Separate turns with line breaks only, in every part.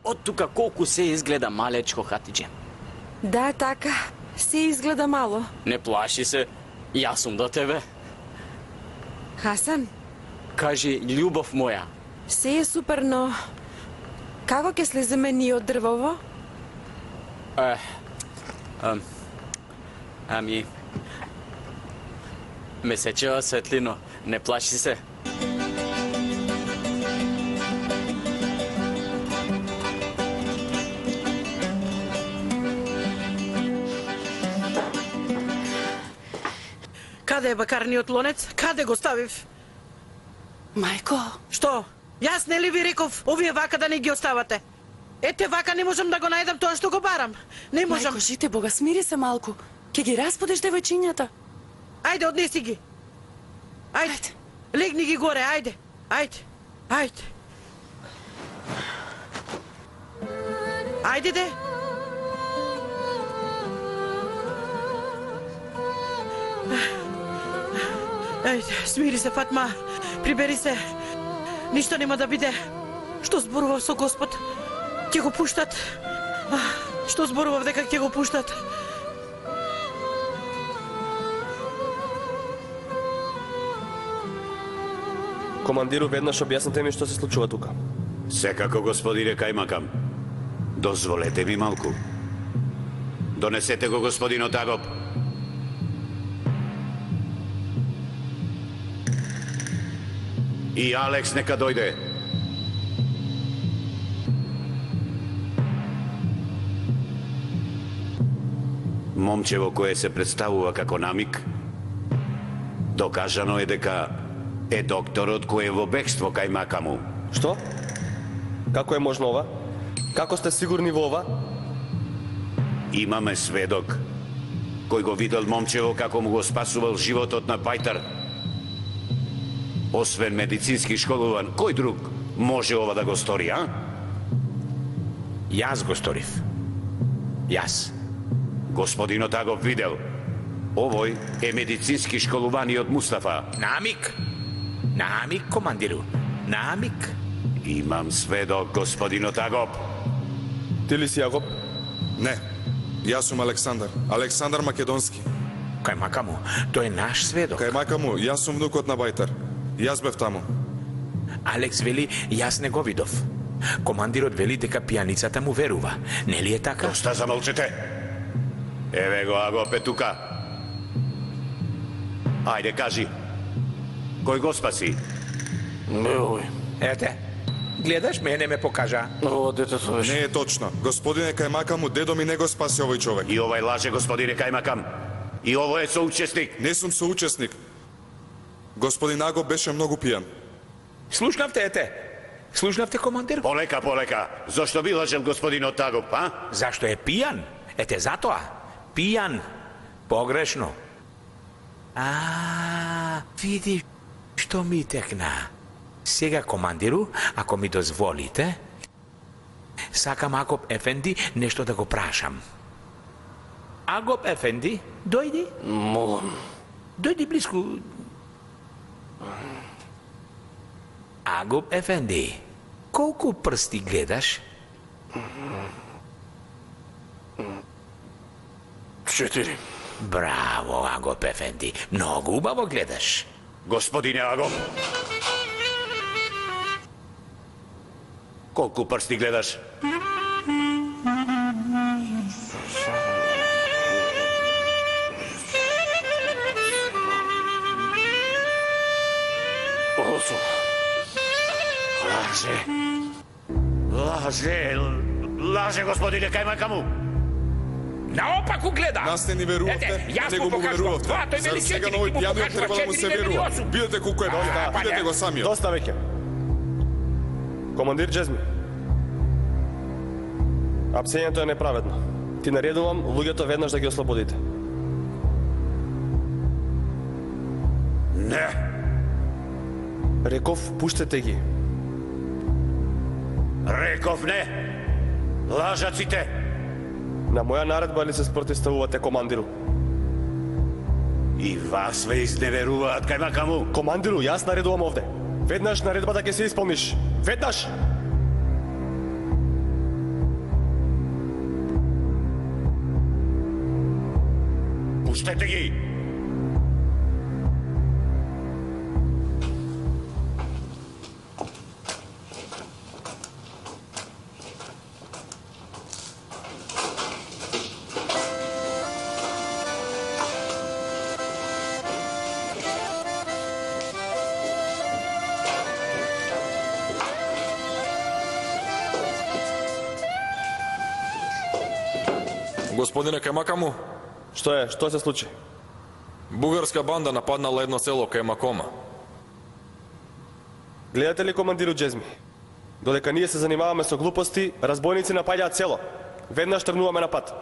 од тука колку се изгледа малечко, Хатиџе.
Да, така. Се изгледа мало.
Не плаши се, јас сум до тебе.
Хасан,
Кажи, љубов моја,
се е супер, но... Како ќе слеземе ние од дрвово?
ами... Месечева светлино, не плаши се.
Каде е бакарниот лонец? Каде го ставив?
Мајко,
Што? Јас нели ви реков, овие вака да не ги оставате? Ете вака не можам да го најдам тоа што го барам. Не можам.
мајко, жите Бога, смири се малку. Ке ги расподеш девојчињата.
Ајде, однеси ги. Ајде. Легни ги горе, ајде. Ајде. Ајде. Ајде де. Ајде, смири се, Фатма. Прибери се. Ништо нема да биде. Што зборував со Господ? Ќе го пуштат. Што зборував дека ќе го пуштат?
Командиру, веднаш објасните ми што се случува тука.
Секако, господине Кајмакам. Дозволете ми малку. Донесете го господинот Агоп. И Алекс нека дојде. Момчево кое се представува како намик, докажано е дека е докторот кој е во бегство кај мака му.
Што? Како е можно ова? Како сте сигурни во ова?
Имаме сведок кој го видел момчево како му го спасувал животот на Бајтар. Освен медицински школуван, кој друг може ова да го стори, а?
Јас го сторив. Јас.
Господинот Агоп видел. Овој е медицински школуваниот Мустафа.
Намик. Намик, командиру. Намик.
Имам сведок, господинот Агоп.
Ти ли си Агоп?
Не, јас сум Александар. Александар Македонски.
Кај мака му, тој е наш сведок.
Кај мака му, јас сум внукот на Бајтар. Јас бев таму.
Алекс вели, јас не го видов. Командирот вели дека пијаницата му верува. Нели е така?
Доста замолчете. Еве го Агоп е тука. Ајде, кажи. Кој го спаси?
Ете, гледаш, мене ме покажа.
Не е точно. Господине кај мака му, дедо ми не го спаси овој човек.
И овој лаже, господине Кајмакам. И ово е соучесник.
Не сум соучесник. Господин Агоп беше многу пијан.
Слушнавте, ете. Слушнавте, командир?
Полека, полека. Зошто би лажел господинот Агоп, а?
Зашто е пијан? Ете, затоа. Пијан. Погрешно. Види што ми текна. Сега, командиру, ако ми дозволите, сакам Агоп Ефенди нешто да го прашам. Агоп Ефенди, дојди.
Молам.
Дојди близко. Агоп Ефенди, колку прсти гледаш?
4.
Браво, Агоп Ефенди, многу убаво гледаш.
Господине Агоп. Колку прсти гледаш? Лаже, господине Кајмакаму.
Наопаку гледа.
Нас не ни верувавте,
Ете, јас
него
му
му
покажувам
верувавте.
два, тој вели
Сега
4,
на овој
ти му
пијаниот
покажува
треба да му
4,
се
не вели
верува.
8.
Видете колку е доста,
па
видете
не.
го самиот.
Доста веќе. Командир Джезми. Апсењето е неправедно. Ти наредувам луѓето веднаш да ги ослободите.
Не.
Реков, пуштете ги.
Реков не. Лажаците.
На моја наредба ли се спротивставувате, командиру?
И вас ве изневеруваат, Кајмакаму.
Командиру, јас наредувам овде. Веднаш наредбата ќе се исполниш. Веднаш!
Пуштете ги!
Господине Кајмакаму,
Што е? Што се случи?
бугарска банда нападнала едно село кај Макома.
Гледате ли, командиру Джезми? Додека ние се занимаваме со глупости, разбойници напаѓаат село. Веднаш тргнуваме на пат.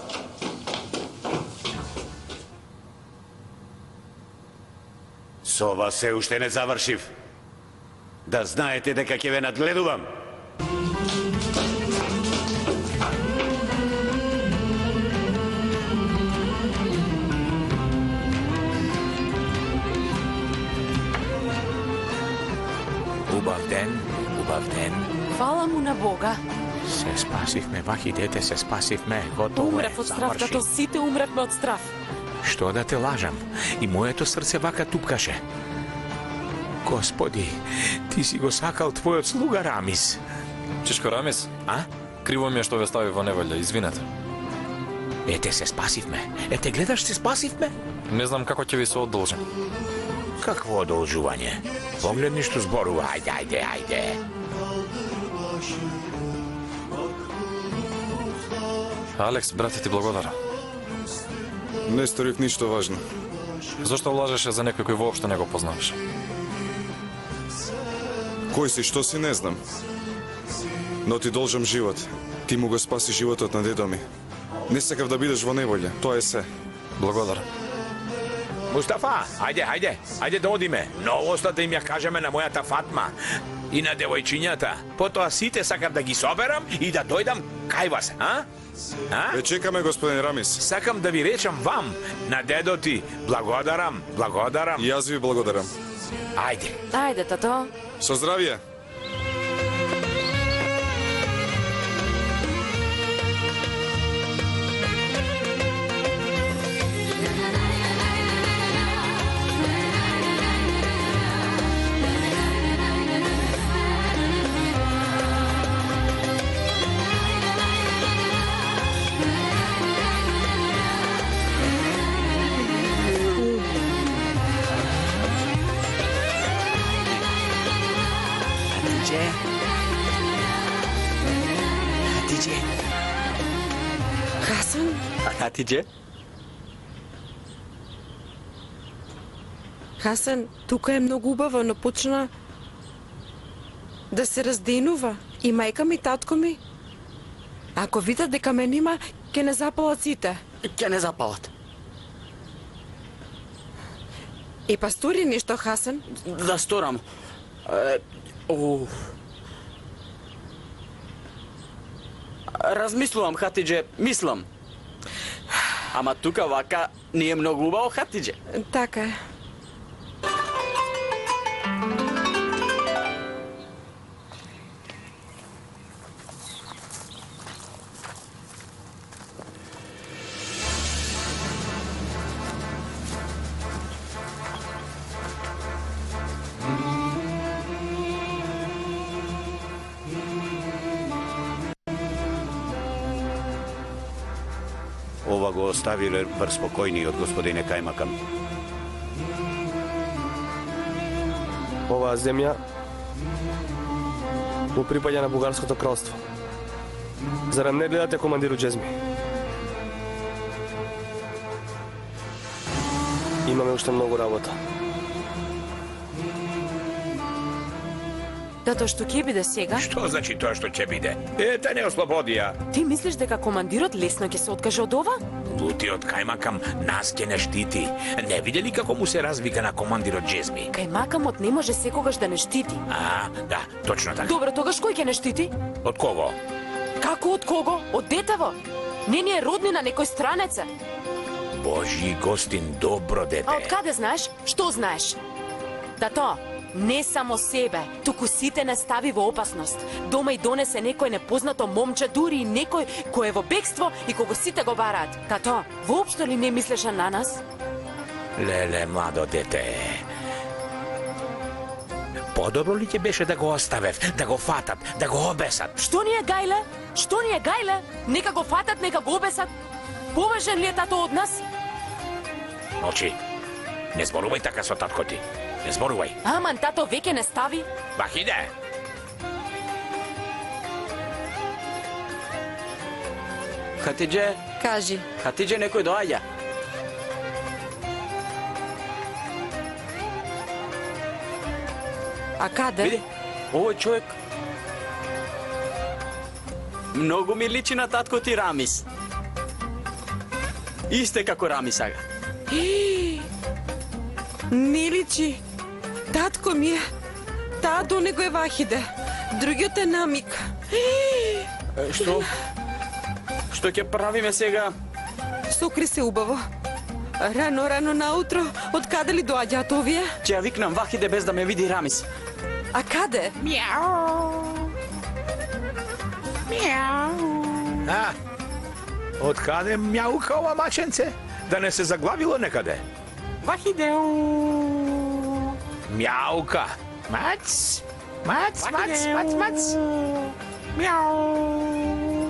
Со ова се уште не завршив. Да знаете дека ќе ве надгледувам.
Убав ден, убав ден.
Фала му на Бога.
Се спасивме, вахи дете, се спасивме. Готово е,
Умрев од страв,
заврши.
тато сите умревме од страв.
Што да те лажам? И моето срце вака тупкаше. Господи, ти си го сакал твојот слуга Рамис.
Чичко Рамис,
А?
криво ми е што ве стави во неволја, извинете.
Ете, се спасивме. Ете, гледаш, се спасивме.
Не знам како ќе ви се одолжим.
Какво одолжување? Погледни што зборува. Ајде, ајде, ајде.
Алекс, брате ти благодарам.
Не сторив ништо важно.
Зошто лажеше за некој кој воопшто не го познаваш?
Кој си, што си, не знам. Но ти должам живот. Ти му го спаси животот на дедо ми. Не сакав да бидеш во неволја, тоа е се.
Благодарам.
Мустафа, ајде, ајде, ајде да одиме. Новоста да им ја кажеме на мојата Фатма и на девојчињата. Потоа сите сакам да ги соберам и да дојдам кај вас, а? А?
Ве чекаме, господин Рамис.
Сакам да ви речам вам, на дедо ти, благодарам, благодарам.
И јас ви благодарам.
Ајде.
Ајде, тато.
Со здравје.
Хатидже.
Хасан,
Хатидже?
Хасан, тука е многу убаво, но почна да се разденува. И мајка ми, татко ми. Ако видат дека ме нема, ќе не запалат сите.
Ќе не запалат.
И па стори нешто, Хасан.
Да сторам. Размислувам, Хатидже, мислам. Ама тука вака не е многу убаво, Хатидже.
Така е.
Ова го оставиле врз спокојниот господине Кајмакам.
Оваа земја му припаѓа на Бугарското кралство. Зарем не гледате, командиру Джезми? Имаме уште многу работа.
Тато, што ќе биде сега?
Што значи тоа што ќе биде? Ете, не ослободија.
Ти мислиш дека командирот лесно ќе се откаже од ова?
Лутиот Кајмакам нас ќе не штити. Не видели како му се развика на командирот Джезми?
Кајмакамот не може секогаш да не штити.
А, да, точно така.
Добро, тогаш кој ќе не штити?
Од кого?
Како од кого? Од детево? Не ни е роднина, некој странеца.
Божи гостин, добро дете.
А од каде знаеш? Што знаеш? Тато, Не само себе, туку сите не стави во опасност. Дома и донесе некој непознато момче, дури и некој кој е во бегство и кого сите го бараат. Тато, воопшто ли не мислеше на нас?
Леле, младо дете. Подобро ли ќе беше да го оставев, да го фатат, да го обесат?
Што ни е гајле? Што ни е гајле? Нека го фатат, нека го обесат. Поважен ли е тато од нас?
Мочи, не зборувај така со татко ти. Не зборувај.
Аман, тато веќе не стави.
Вахиде!
Хатидже,
Кажи.
Хатидже, некој доаѓа.
А каде?
Види, овој човек многу ми личи на татко ти Рамис. Исте како Рамис сага.
Не личи. Татко ми е. Таа до него е Вахиде. Другиот е Намик.
Што? Што ќе правиме сега?
Сокри се убаво. Рано наутро, од каде ли доаѓаат овие?
Ќе ја викнам Вахиде без да ме види Рамис.
А каде?
А? Од каде мјаука ова маченце? Да не се заглавило некаде? Вахидеу! Мјаука! Мац! Мац, мац, мац, мац! Мјау!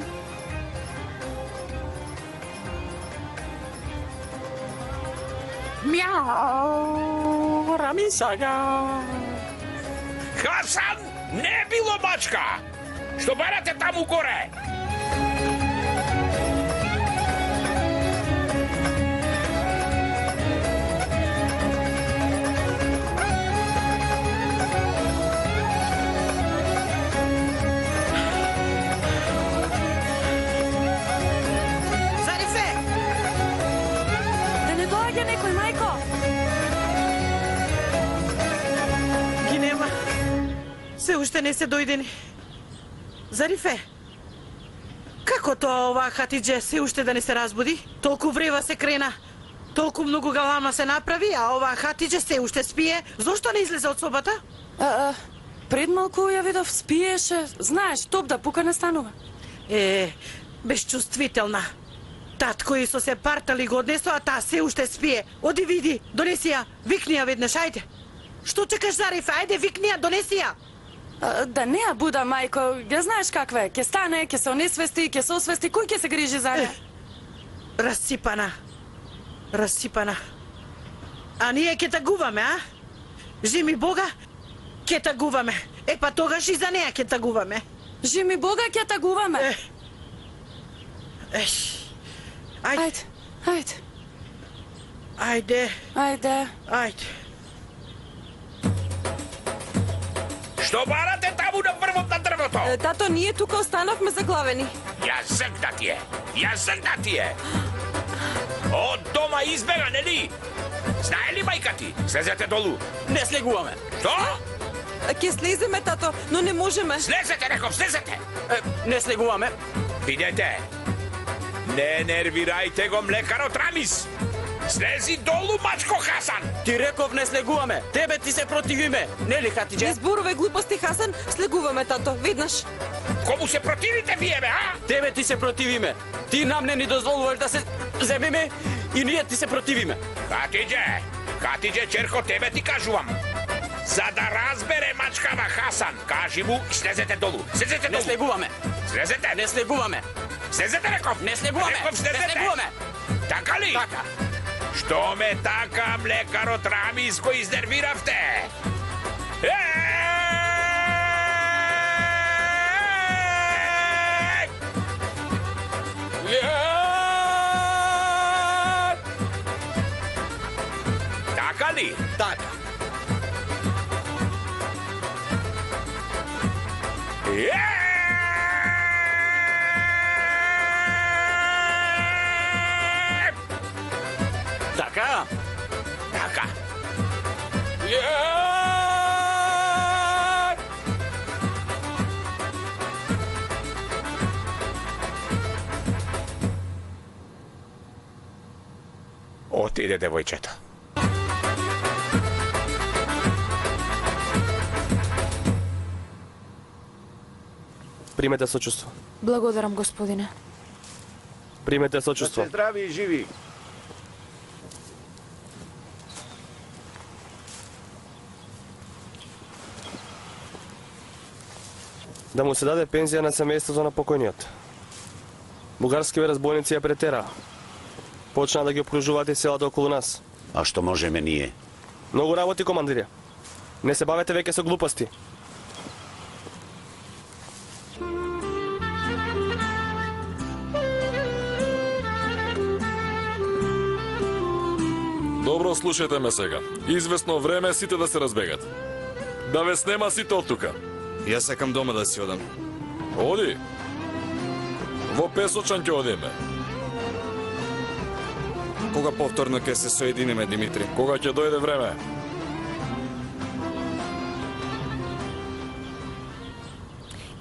Мјау!
Рамис сага.
Хасан! Не било мачка! Што барате таму горе?
Зарифе!
Да не доаѓа некој, мајко.
Ги нема. Се уште не се дојдени. Зарифе? Како тоа оваа Хатидже се уште да не се разбуди? Толку врева се крена. Толку многу галама се направи, а оваа Хатидже се уште спие. Зошто не излезе од собата?
Пред малку ја видов, спиеше. Знаеш, топ да пука не станува.
Безчувствителна. Татко Исо се партали го однесо, а таа се уште спие. Оди види, донеси ја, викни ја веднаш, ајде. Што чекаш, Зарифе? Ајде, викни ја, донеси ја.
Да не ја буда, мајко. Ја знаеш каква е. Ке стане, ке се онесвести, ке се освести. Кој ке се грижи за неа?
Расипана. Расипана. А ние ке тагуваме, а? Жими Бога, ке тагуваме. Па тогаш и за неа ке тагуваме.
Жими Бога, ке тагуваме.
Ајде.
Ајде, ајде,
Ајде.
ајде.
Ајде.
Што барате таму на првот на дрвото?
Тато, ние тука останавме заглавени.
Јазик да ти е! Јазик да ти е! Од дома избега, нели? Знае ли мајка ти? Слезете долу.
Не слегуваме.
Што?
Ке слеземе, тато, но не можеме.
Слезете, реков, слезете!
Не слегуваме.
Видете, не нервирајте го млекарот Рамис. Слези долу, мачко Хасан!
Ти реков не слегуваме. Тебе ти се противиме. Нели, Хатидже?
Не зборувај глупости, Хасан. Слегуваме, тато, веднаш.
Кому се противите вие, бе, а?
Тебе ти се противиме. Ти нам не ни дозволуваш да се земиме и ние ти се противиме.
Хатидже, черко, тебе ти кажувам. За да разбере мачкава Хасан, кажи му, слезете долу. Слезете долу.
Не слегуваме.
Слезете.
Не слегуваме.
Слезете, реков.
Не слегуваме.
Реков, слезете.
Не слегуваме.
Така ли?
Така.
Што ме така, млекарот Рамис, го изнервиравте? Така ли?
Така. Така.
Така. Отиде девојчето.
Примете сочувство.
Благодарам, господине.
Примете
Да
сочувство.
сте здрави и живи.
Да му се даде пензија на семејството на покојниот. Бугарскиве разбойници ја претераа. Почнаа да ги обкружуваат и селата околу нас.
А што можеме ние?
Многу работи, командире. Не се бавете веќе со глупости.
Добро, слушајте ме сега. Известно време е сите да се разбегат. Да ве снема сите од тука.
Јас сакам дома да си одам.
Оди. Во Песочан ќе одиме.
Кога повторно ќе се соединиме, Димитри?
Кога ќе дојде време.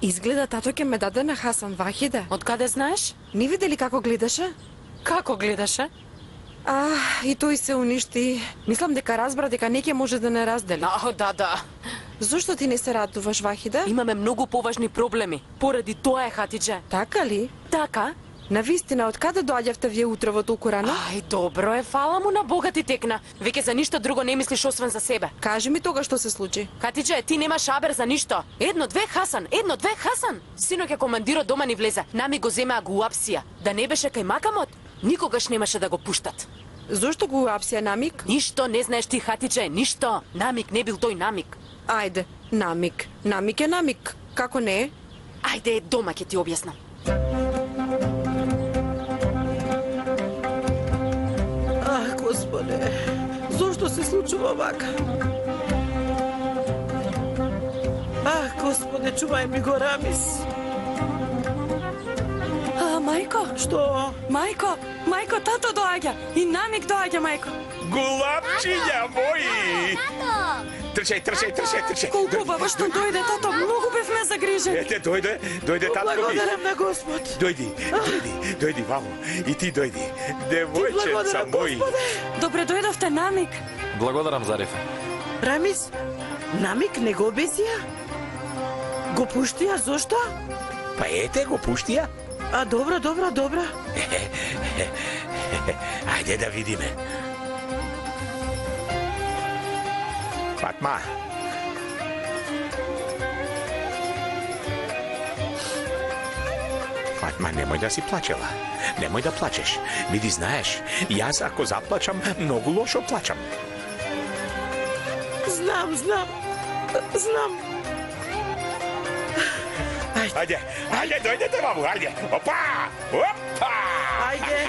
Изгледа тато ќе ме даде на Хасан Вахиде.
Од каде знаеш?
Не видели како гледаше?
Како гледаше?
И тој се уништи. Мислам дека разбра дека не ќе може да не раздели.
Да.
Зошто ти не се радуваш, Вахиде?
Имаме многу поважни проблеми. Поради тоа е, Хатидже.
Така ли?
Така?
Навистина, од каде доаѓавте вие утре во толку рано?
Добро е, фала му на Бога ти текна. Веќе за ништо друго не мислиш освен за себе.
Кажи ми тога што се случи.
Хатидже, ти немаш абер за ништо. Едно, две, Хасан. Синоќа командирот дома ни влезе. Нами го земеа го уапсија. Да не беше кај макамот, никогаш немаше да го пуштат.
Зошто го уапсија Намик?
Ништо не знаеш ти, Хатидже, ништо. Намик не бил тој Намик.
Ајде, Намик. Намик е Намик. Како не е?
Ајде, дома ќе ти објаснам.
Господе, зошто се случува вака? Господе, чувај ми го, Рамис.
Мајко,
Што?
мајко, тато доаѓа. И Намик доаѓа, мајко.
Голапчиња мои! Трчај.
Колку убаво што дојде, тато, многу бевме загрижени.
Ете, дојде татко ми.
Благодарам на Господ.
Дојди, мамо. И ти дојди. Девојчеца
благодарам,
мој.
Добре дојдовте, Намик.
Благодарам, Зарифе.
Рамис, Намик не го обесија? Го пуштија, зошто?
Па ете, го пуштија.
Добро.
Ајде да видиме. Фатма. Фатма, немој да си плачела. Немој да плачеш. Види, знаеш, јас ако заплачам, многу лошо плачам.
Знам.
Ајде, дојдете, маму, ајде. Опа!
Ајде.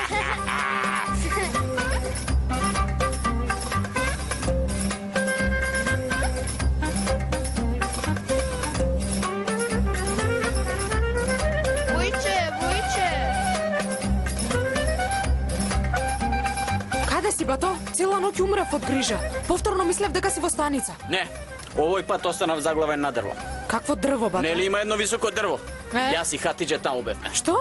Каде си, бато? Цела ноќ умрев од грижа. Повторно мислев дека си во станица.
Не, овој пат останав заглавен на дрво.
Какво дрво, бато?
Нели има едно високо дрво? Јас и Хатидже таму бевме.
Што?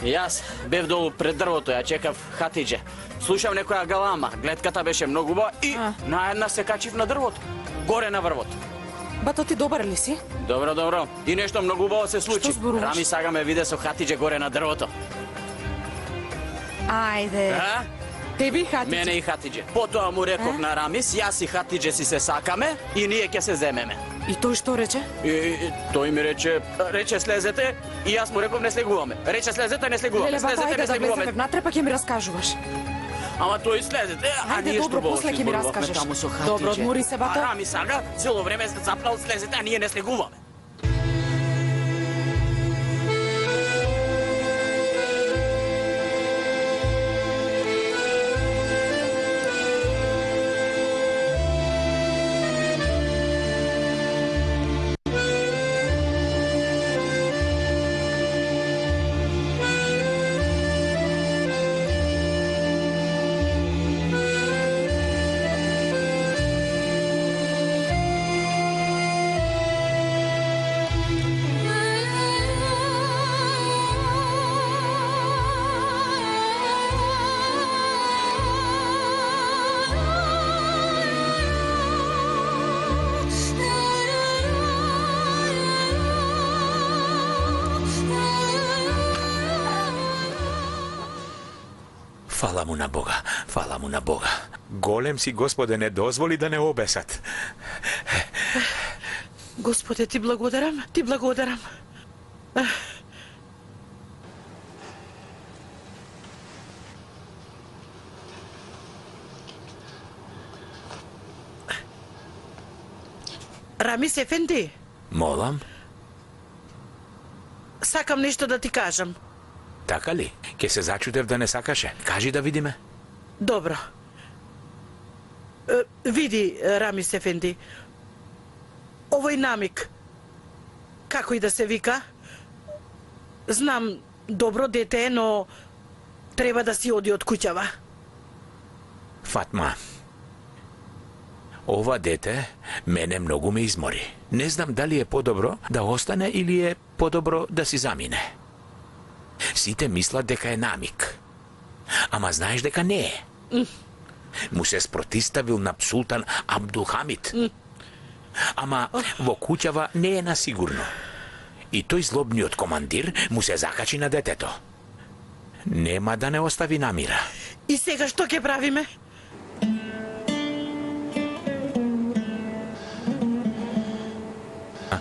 Јас бев долу пред дрвото, ја чекав Хатидже. Слушав некоја галама, гледката беше многу убава и наедна се качив на дрвото, горе на врвот.
Бато, ти добар ли си?
Добро. И нешто многу убаво се случи.
Што зборуваш?
Рами сага ме виде со Хатидже горе на дрвото.
Ајде. Теби и Хатидже.
Мене и Хатидже. Потоа му реков на Рамис, јас и Хатидже си се сакаме и ние ќе се земеме.
И тој што рече?
И тој ми рече слезете и јас му реков не слегуваме. Рече слезете, не слегуваме.
Леле, бато,
Слезете,
ајде
не
да влеземе
слегуваме.
внатре, па ќе ми раскажуваш.
Ама тој слезете,
Ајде,
ние
добро,
што
после ќе ми раскажеш. Добро, одмори се, бато.
Рами сага, цело време се запнал слезете, а ние не слегуваме.
Фала му на Бога, фала му на Бога. Голем си, Господе, не дозволи да не обесат.
Господе, ти благодарам, ти благодарам. Рамис Ефенди,
Молам,
сакам нешто да ти кажам.
така ли? Ке се зачудев да не сакаше. Кажи да видиме.
Добро. Види, Рамис Ефенди, овој намик, како и да се вика, знам добро дете е, но треба да си оди од куќава.
Фатма, ова дете мене многу ме измори. Не знам дали е подобро да остане или е подобро да си замине. Сите мислат дека е намик. Ама знаеш дека не е. Му се спротиставил на султан Абдулхамид. Ама во куќава не е насигурно. И тој злобниот командир му се закачи на детето. Нема да не остави на мира.
И сега што ќе правиме?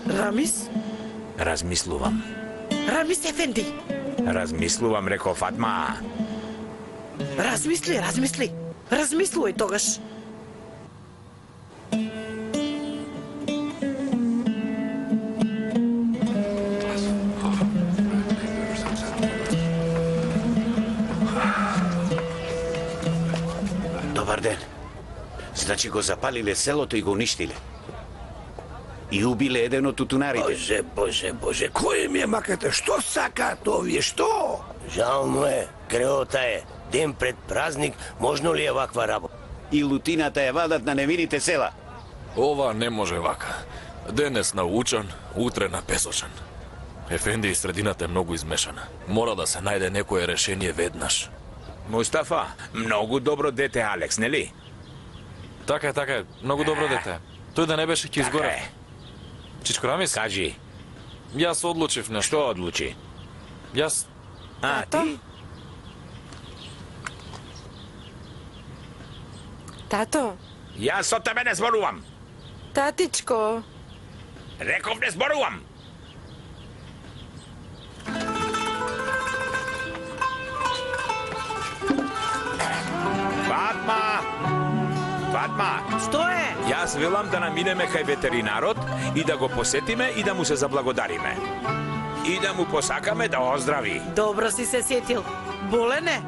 Рамис?
Размислувам.
Рамис Ефенди,
Размислувам, рекол Фатма.
размисли, размисли. Размислувај тогаш.
Добар ден. Значи го запалиле селото и го уништиле. И убиле еден од тутунарите.
Боже, кој ми е маката? Што сакаат овие? Што? Жално е, креота е. Ден пред празник, можно ли е ваква работа?
И лутината ја вадат на невините села.
Ова не може вака. Денес на учан, утре на песочан. Ефенди, средината е многу измешана. Мора да се најде некое решение веднаш.
Мустафа, многу добро дете, Алекс, нели?
Така е, многу добро дете. Тој да не беше ќе изгорев.
Така е.
Чичко Рамис,
Кажи,
јас одлучив нешто.
што одлучи?
Јас
Ти?
Тато,
Јас со тебе не зборувам.
татичко,
Реков не зборувам. Фатма,
Што е?
јас велам да наминеме кај ветеринарот и да го посетиме и да му се заблагодариме. И да му посакаме да оздрави.
Добро си се сетил. Болен е?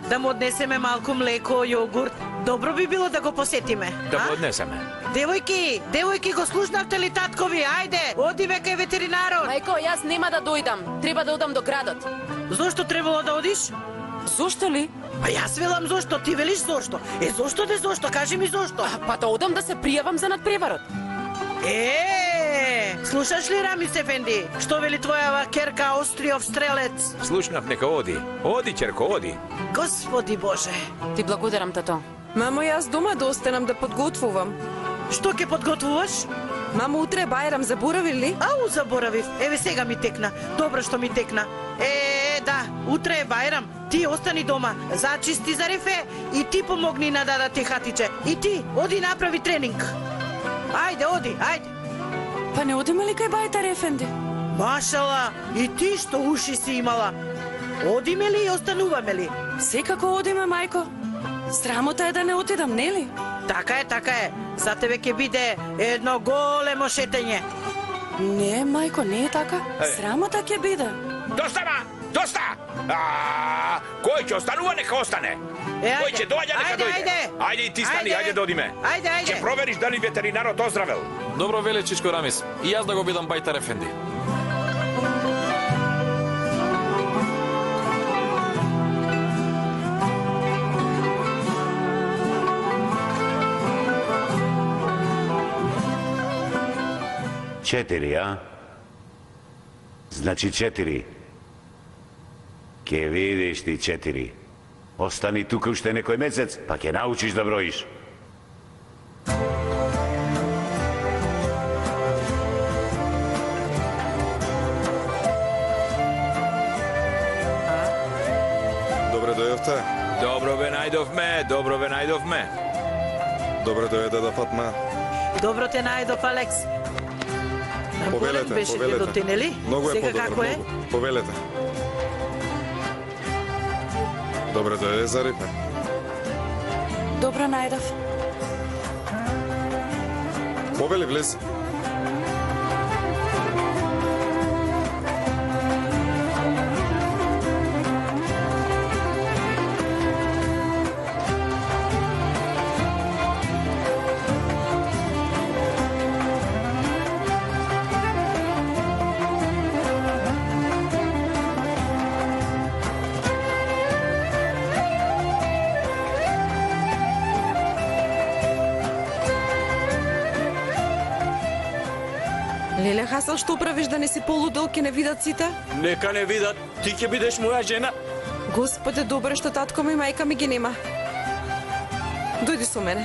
Да му однесеме малку млеко, јогурт. Добро би било да го посетиме.
Да
а?
го однесеме.
Девојки, го слушнавте ли таткови? Ајде, одиме кај ветеринарот.
Мајко, јас нема да дојдам. Треба да одам до градот.
Зошто требало да одиш?
Зошто ли?
Па јас велам зошто, ти велиш зошто. Зошто де зошто? Кажи ми зошто.
Па да одам да се пријавам за надпреварот.
Слушаш ли, Рамис Ефенди? Што вели твојава керка Остриов стрелец?
Слушнав, нека оди. Оди, ќерко, оди.
Господи Боже.
Ти благодарам, тато.
мамо, јас дома да останам да подготвувам.
Што ќе подготвуваш?
Мамо, утре е Бајрам, заборави ли?
Ау, заборавив. Еве сега ми текна. Добро што ми текна. Да, утре е Бајрам. Ти остани дома, зачисти за рефе и ти помогни на Дада ти хатиче. И ти, оди направи тренинг. Ајде, оди, ајде.
Па не одиме ли кај Бајтар Ефенди?
Машала, и ти што уши си имала. Одиме ли и остануваме ли?
Секако одиме, мајко. Срамота е да не отидам, нели?
Така е. За тебе ќе биде едно големо шетење.
Не, мајко, не е така. Срамота ќе биде.
Доста! Кој ќе останува, нека остане. Кој ќе доаѓа, нека дојде. Ајде и ти стани, ајде да одиме.
Ајде.
Ќе провериш дали ветеринарот оздравел.
Добро вели Чичко Рамис. И јас да го бидам Бајтар Ефенди.
Четири, а? Значи 4. Ке видиш ти 4. Остани тука уште некој месец, па ќе научиш да броиш.
Добре дојавте.
Добро најдовме, добро ве најдовме.
Добре дојде да Фатма.
Добро те најдов, Алекс.
Повелете,
беше
повелете.
дедо ти, нели?
Многу е
Сега
подобар,
како е?
многу. Повелете. Добре дојде Зарифе.
Добро најдов.
Повели влез.
Леле Хасан, што правиш да не си полудел, ке не видат сите?
Нека не видат, ти ќе бидеш моја жена.
Господе, добре што татко ми и мајка ми ги нема. Дојди со мене.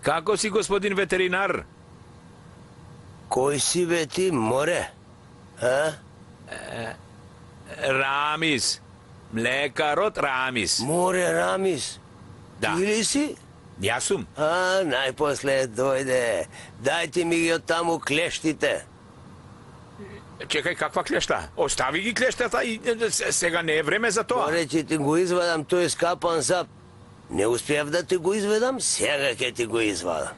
Како си, господин ветеринар?
Кој си бе ти, море? А?
Рамис. Млекарот Рамис.
Море Рамис?
Да.
Ти ли си?
Јас сум.
А, најпосле дојде. Дајте ми ги од таму клештите.
Чекај, каква клешта? Остави ги клештата и сега не е време за тоа.
Море, ќе ти го извадам тој скапан зап. Не успеав да ти го изведам, сега ќе ти го извадам.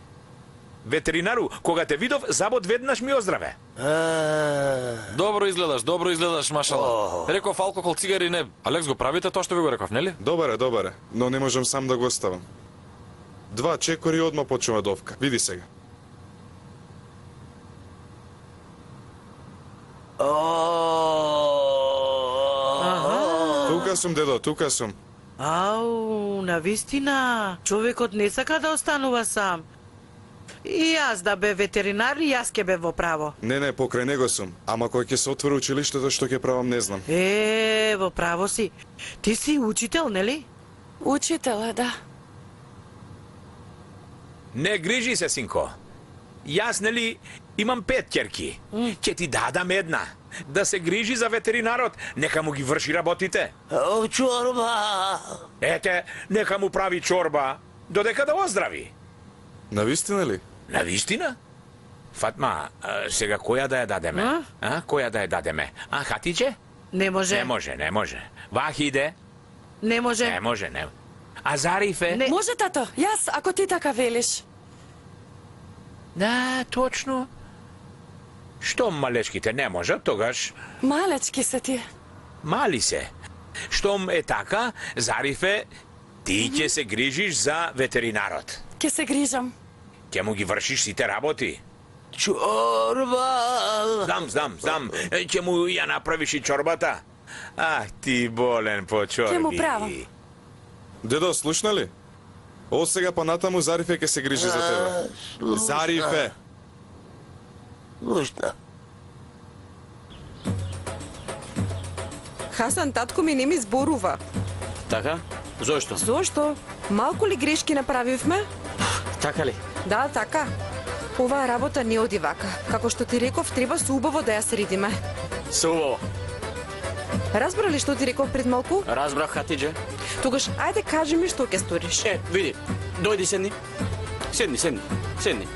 Ветеринару, кога те видов, забот веднаш ми оздраве.
Добро изгледаш, машала. Реков алкохол, цигари не. Алекс го правите тоа што ви го реков, нели?
Добре, но не можам сам да го оставам. 2 чекори одма почнува довка. Види сега. Тука сум, дедо, тука сум.
Ау, навистина, човекот не сака да останува сам. И јас да бе ветеринар, и јас ке бе во право.
Не, покрај него сум. Ама кој ќе се отвори училиштето, што ќе правам, не знам.
Во право си. Ти си учител, нели?
Учител е, да.
Не грижи се, синко. Јас, нели, имам 5 ќерки. Ќе ти дадам една. Да се грижи за ветеринарот, нека му ги врши работите.
Чорба!
Ете, нека му прави чорба, додека да оздрави.
Навистина ли?
Навистина? Фатма, сега која да ја дадеме? Која да ја дадеме? Хатиџе?
Не може.
Не може. Вахиде?
Не може.
Не може. А Зарифе?
Не.
Може, тато, јас, ако ти така велиш.
Да, точно. Штом малечките не можат, тогаш...
Малечки се ти.
Мали се. Штом е така, Зарифе, ти ќе се грижиш за ветеринарот.
Ке се грижам.
Ќе му ги вршиш сите работи.
Чорба!
Знам. Ќе му ја направиш и чорбата. Ти болен по чорби.
Ке му правам.
Дедо, слушна ли? О, сега па натаму Зарифе ќе се грижи за тебе. Зарифе!
Слушна.
Хасан, татко ми не ми зборува.
Така? Зошто?
Зошто? Малку ли грешки направивме?
Така ли?
Да, така. Оваа работа не оди вака. Како што ти реков, треба со убаво да ја средиме.
Субаво.
Разбра ли што ти реков пред малку?
Разбрах, Хатиџе.
Тогаш, ајде кажи ми што ќе сториш.
Види, дојди седни. Седни.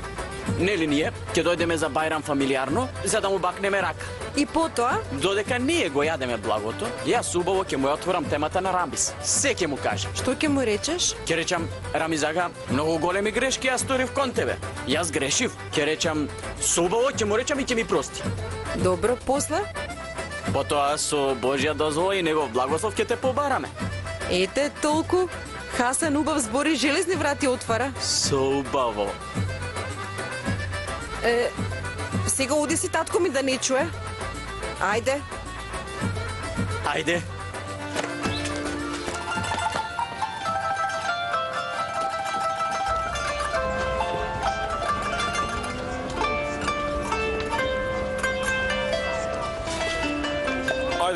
Нели ние ќе дојдеме за бајрам фамилиарно, за да му бакнеме рака.
И потоа?
Додека ние го јадеме благото, јас убаво ќе му ја отворам темата на Рамис. Се ќе му кажам.
Што ќе му речеш?
Ќе речам, Рамизага, многу големи грешки јас сторив кон тебе. Јас грешив. Ќе речам, со убаво ќе му речам и ќе ми прости.
Добро, после?
Потоа со Божја дозвола и негов благослов ќе те побараме.
Ете толку. Хасан убав збори, железни врати отвара.
Со убаво.
Сега оди си татко ми да не чуе. Ајде.
Ајде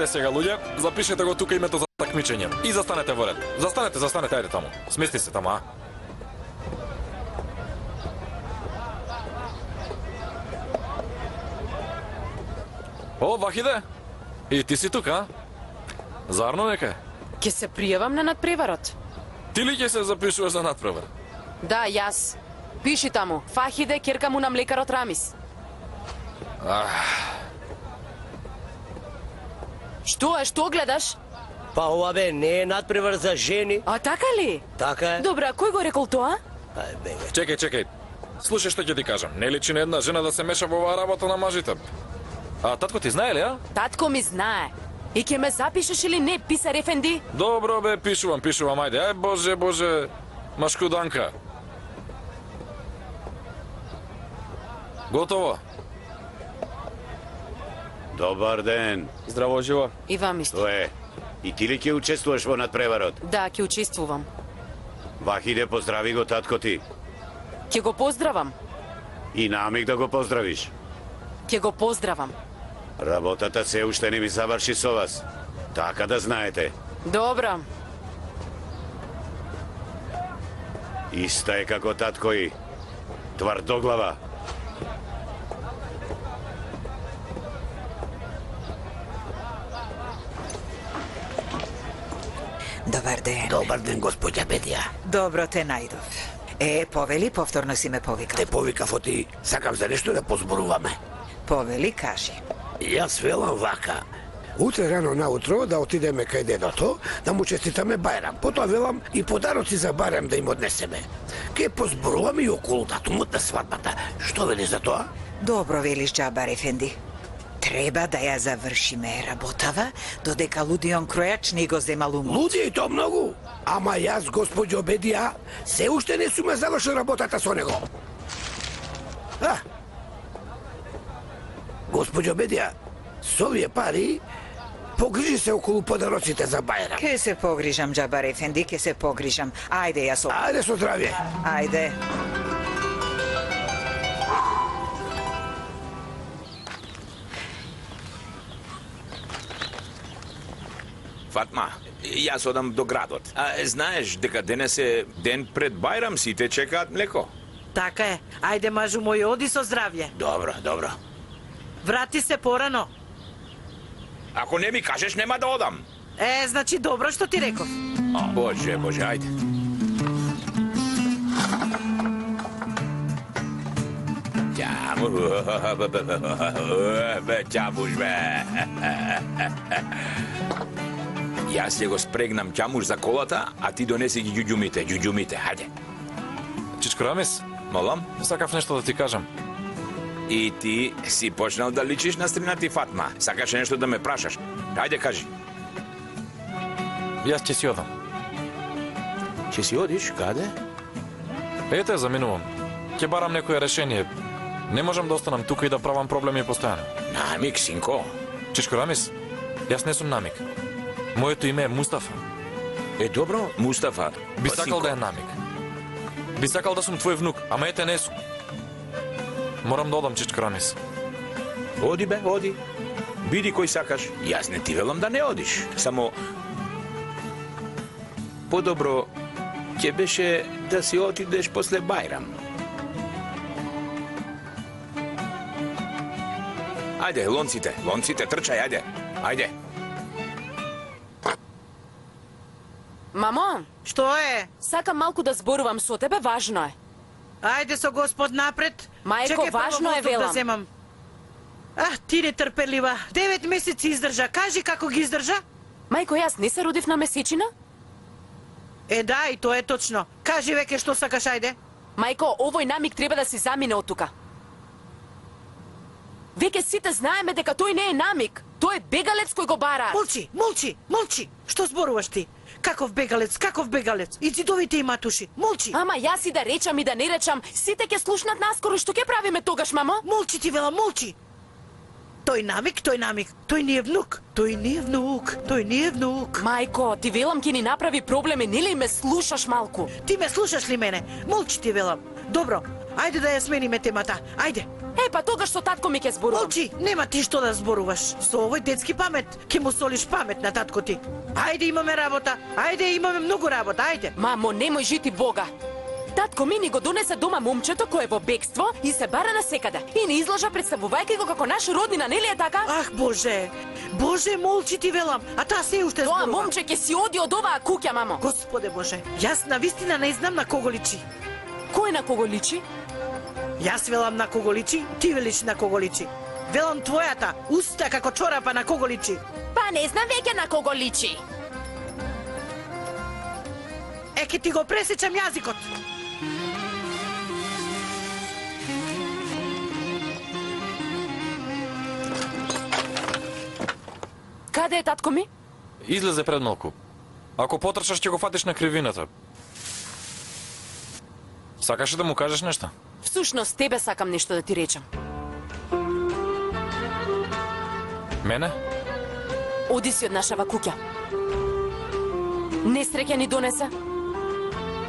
сега, луѓе, запишете го тука името за такмичење и застанете во ред. Застанете, ајде таму. Смести се таму, О, Вахиде, и ти си тук, а? Зарно нека?
Ќе се пријавам на надпреварот.
Ти ли ќе се запишуваш за надпревар?
Да, јас. Пиши таму. Фахиде, керка му на млекарот Рамис. Што е, што гледаш?
Па ова бе, не е надпревар за жени.
А така ли?
Така е.
Добра, кој го рекол тоа?
Ај беге.
Чекај. Слушај што ќе ти кажам. Не личи на една жена да се меша во оваа работа на мажите. А татко ти знае ли, а?
Татко ми знае. И ќе ме запишеш или не, писар Ефенди?
Добро бе, пишувам, ајде. Ај, боже, машкуданка. Готово.
Добар ден.
Здраво живо.
И вам исто.
Тоа е. И ти ли ќе учествуваш во надпреварот?
Да, ќе учествувам.
Вахиде, поздрави го татко ти.
Ќе го поздравам.
И намиг да го поздравиш.
Ќе го поздравам.
Работата се уште не ми заврши со вас. Така да знаете.
Добро.
Иста е како татко и тврдоглава.
Добар ден.
Добар ден, господја Бедија.
Добро те најдов. Повели, повторно си ме повикал.
Те повикав оти, сакам за нешто да позборуваме.
Повели, кажи.
Јас велам вака. Утре рано наутро да отидеме кај дедото, да му честитаме Бајрам. Потоа велам и подароци за Бајрам да им однесеме. Ке позборуваме и околу датумот на свадбата. Што велиш за тоа?
Добро велиш, Џабар Ефенди. Треба да ја завршиме работава, додека лудион кројач не го зема лумот.
Луди и то многу. Ама јас, господјо Бедија, се уште не суме завршил работата со него. Господјо Бедија, со овие пари, погрижи се околу подароците за Бајрам.
Ке се погрижам, Џабар Ефенди, ке се погрижам. Ајде, јас
Ајде со здравје.
Ајде.
Фатма, јас одам до градот. Знаеш дека денес е ден пред Бајрам, сите чекаат млеко.
Така е. Ајде, мажу мој, оди со здравје.
Добро.
Врати се порано.
Ако не ми кажеш, нема да одам.
Значи добро што ти реков.
Боже, ајде. Ќамуш, бе. Јас ќе го спрегнам ќамуш за колата, а ти донеси ги ѓуѓумите, хајде.
Чичко Рамис,
Молам?
сакав нешто да ти кажам.
И ти си почнал да личиш на стрина ти, Фатма. Сакаш нешто да ме прашаш. Хајде, кажи.
Јас ќе си одам.
Ќе си одиш? Каде?
Ете, заминувам. Ќе барам некое решение. Не можам да останам тука и да правам проблеми постојано.
Намик, синко.
Чичко Рамис, јас не сум намик. Моето име е Мустафа.
Добро, Мустафа.
Би сакал да е намик. Би сакал да сум твој внук, ама ете не сум. Морам да одам, Чичко Рамис.
Оди, бе, оди. Биди кој сакаш. Јас не ти велам да не одиш. Само подобро ќе беше да си отидеш после Бајрам. Ајде, лонците, трчај, ајде.
Мамо,
Што е?
сакам малку да зборувам со тебе, важно е.
Ајде со Господ напред.
Мајко,
Чекај, прво
важно е,
воздух
велам.
Да земам. Ти нетрпелива. 9 месеци издржа. Кажи како ги издржа?
Мајко, јас не се родив на месечина?
Да, и тоа е точно. Кажи веќе што сакаш, ајде.
Мајко, овој намик треба да се замине од тука. Веќе сите знаеме дека тој не е намик. Тој е бегалец кој го бара.
Молчи. Што зборуваш ти? Каков бегалец? И зидовите имаат уши. Молчи.
Ама јас и да речам и да не речам, сите ќе слушнат наскоро. Што ќе правиме тогаш, мамо?
Молчи ти, велам, молчи. Тој намик. Тој не е внук.
Мајко, ти велам ќе ни направи проблеми, нели ме слушаш малку?
Ти ме слушаш ли мене? Молчи ти, велам. Добро, ајде да ја смениме темата. Ајде.
Па тогаш со татко ми ќе зборувам.
Молчи, нема ти што да зборуваш. Со овој детски памет, ќе му солиш памет на татко ти. Ајде, имаме работа. Ајде, имаме многу работа, ајде.
Мамо, немој жити Бога. Татко ми ни го донесе дома момчето кое е во бегство и се бара на секаде. И не изложа представувајќи го како наш роднина, нели е така?
Ах, Боже! Боже, молчи ти велам, а таа се уште
Тоа
зборува.
момче ќе си оди од оваа куќа, мамо.
Господе Боже, јас на вистина не знам на кого личи.
Кој на кого личи?
Јас велам на кого личи, ти велиш на кого личи. Велам твојата, уста како чорапа на кого личи.
Па не знам веќе на кого личи.
Ке ти го пресечам јазикот.
Каде е татко ми?
Излезе пред малку. Ако потрчаш, ќе го фатиш на кривината. Сакаше да му кажеш нешто?
Всушност, тебе сакам нешто да ти речам.
Мене?
Оди си од нашава куќа. Несреќа ни донесе.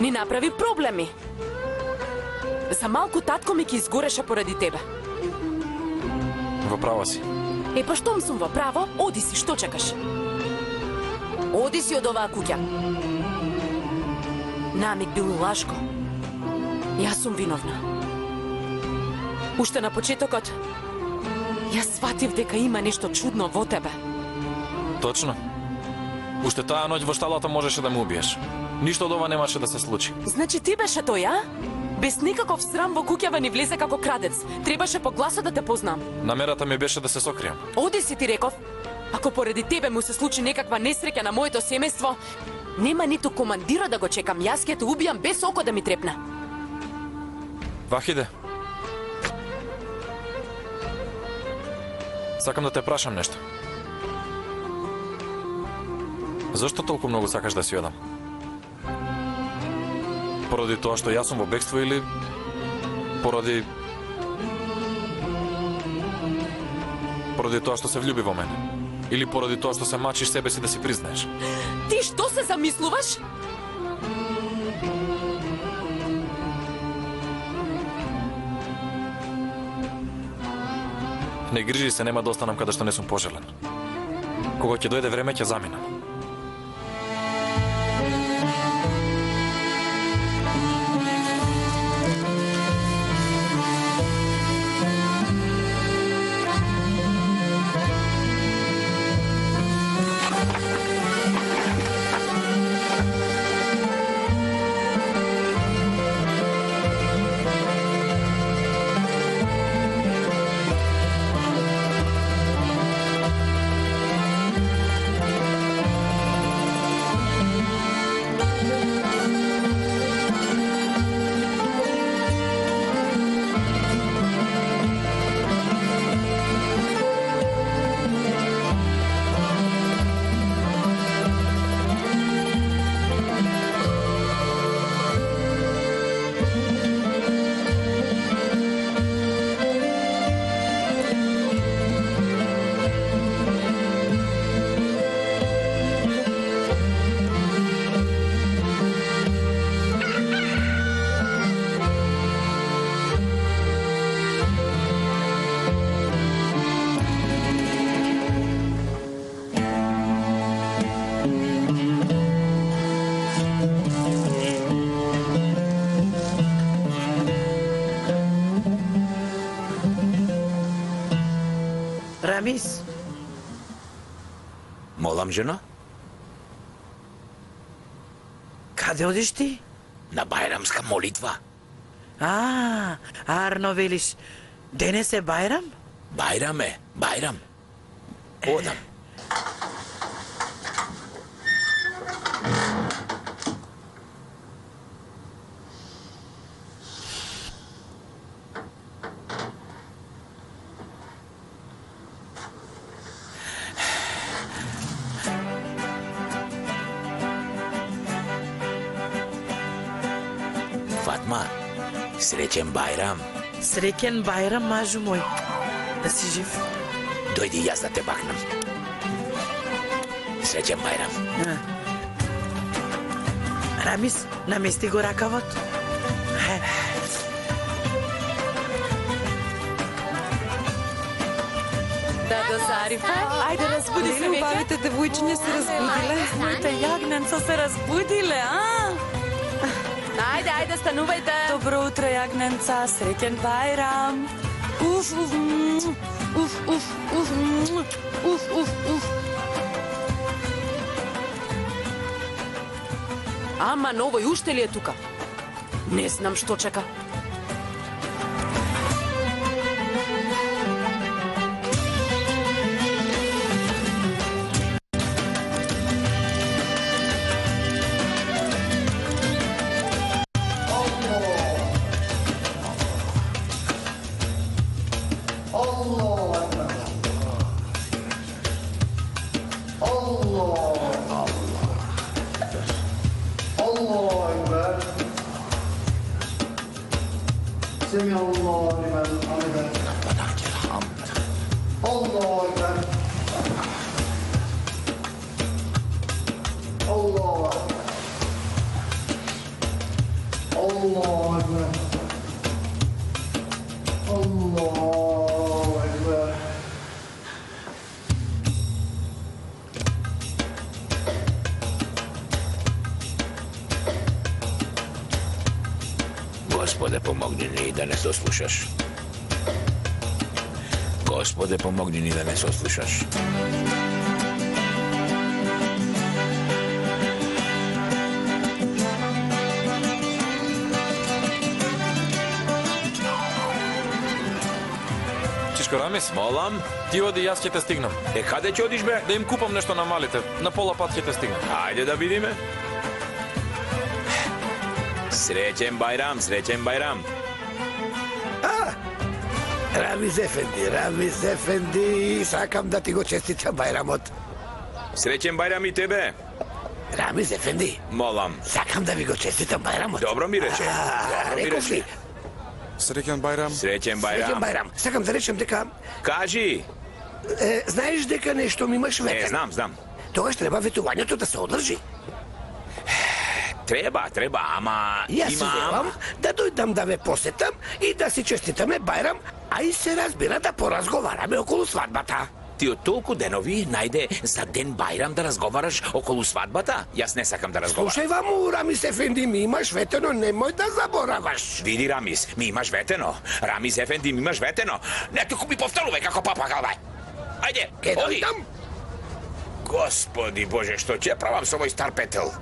Ни направи проблеми. За малку татко ми ќе изгореше поради тебе.
Во права си.
Е, па штом сум во право, оди си, што чекаш? Оди си од оваа куќа. Намик бил лашко. Јас сум виновна. Уште на почетокот, јас сватив дека има нешто чудно во тебе.
Точно. Уште таа ноќ во шталата можеше да ме убиеш. Ништо од ова немаше да се случи.
Значи ти беше тој, а? Без никаков срам во куќава ни влезе како крадец. Требаше по гласот да те познам.
Намерата ми беше да се сокријам.
Оди си, ти реков. Ако поради тебе му се случи некаква несреќа на моето семејство, нема ниту командира да го чекам. Јас ќе те убијам без око да ми трепне.
Вахиде. Сакам да те прашам нешто. Зошто толку многу сакаш да си одам? Поради тоа што јас сум во бегство или поради тоа што се влюби во мене? Или поради тоа што се мачиш себе си да си признаеш?
Ти што се замислуваш?
Не грижи се, нема да останам каде што не сум пожелен. Кога ќе дојде време, ќе заминам.
Рамис,
Молам, жено?
каде одиш ти?
На бајрамска молитва.
Арно велиш, денес е бајрам?
Бајрам е, бајрам. Одам. Фатма, среќен бајрам.
Среќен бајрам, мажу мој. Да си жив.
Дојди јас да те бакнам. Среќен бајрам.
Рамис, намести го ракавот.
Да, Зарифа, ајде разбуди се веќе.
Убавите девојчиња се разбудиле.
Моите јагненца се разбудиле, а?
Ајде, станувајте.
Добро утро, јагненца, среќен Бајрам. Уф, уф, уф, уф, уф, уф, уф, уф.
Ама новој уште ли е тука? Не знам што чека.
سمع الله لمن حمده ربنا لك الحمد الله أكبر الله أكبر الله أكبر الله أكبر
Господе, помогни ни да не се ослушаш. Господе, помогни ни да не се ослушаш.
Чичко Рамис,
Молам,
ти оди, јас ќе те стигнам.
Каде ќе одиш, бе?
Да им купам нешто на малите. На пола пат ќе те стигнам.
Ајде да видиме. Среќен Бајрам.
Рамиз Ефенди, сакам да ти го честитам Бајрамот.
Среќен Бајрам и тебе.
Рамиз Ефенди,
Молам.
сакам да ви го честитам Бајрамот.
Добро ми рече.
Реков ли?
Среќен Бајрам.
Среќен
Среќен
Бајрам.
Бајрам. Сакам да речем дека
Кажи.
знаеш дека нешто ми имаш ветен.
Знам.
Тогаш треба ветувањето да се одржи.
Треба, ама...
Јас се велам да дојдам да ве посетам и да си честитаме Бајрам, а и се разбира да поразговараме околу свадбата.
Ти од толку денови најде за ден Бајрам да разговараш околу свадбата? Јас не сакам да разговарам.
Слушај ваму, Рамиз Ефенди, ми имаш ветено, немој да забораваш.
Види, Рамис, ми имаш ветено. Рамиз Ефенди, ми имаш ветено. Не, туку ми повторувај како папагал, бе. Ајде,
Ке
оди.
дојдам?
Господи Боже, што ќе правам со овој стар петел?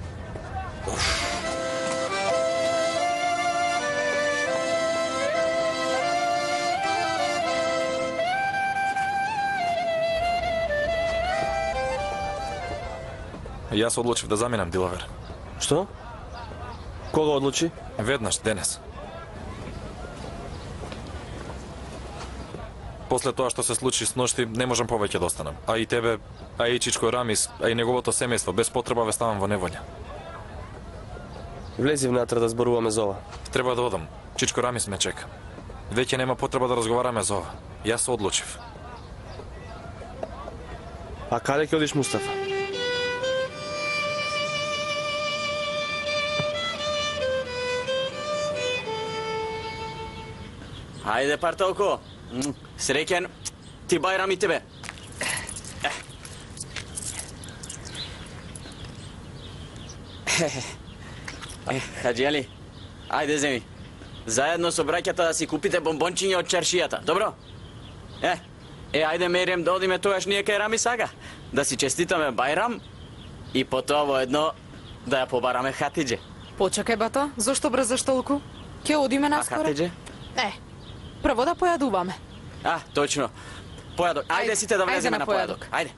Јас одлучив да заминам, Дилавер.
Што? Кога одлучи?
Веднаш, денес. После тоа што се случи с ношти, не можам повеќе да останам. А и тебе, а и Чичко Рамис, а и неговото семејство, без потреба ве ставам во неволја.
Влези внатре да зборуваме за ова.
Треба да одам. Чичко Рамис ме чека. Веќе нема потреба да разговараме за ова. Јас се одлучив.
А каде ќе одиш, Мустафа?
Ајде, парталко. Среќен ти Бајрам и тебе. Хаджи Али, ајде земи. Заедно со браќата да си купите бомбончиња од чаршијата, добро? Ајде Мерием да одиме тоаш ние кај Рами Сага. Да си честитаме Бајрам и потоа воедно да ја побараме Хатидже.
Почекај, бато, зошто брзаш толку? Ке одиме наскоро?
Хатидже?
Прво да појадуваме.
Точно. Појадок. Ајде сите да влеземе на појадок. Ајде.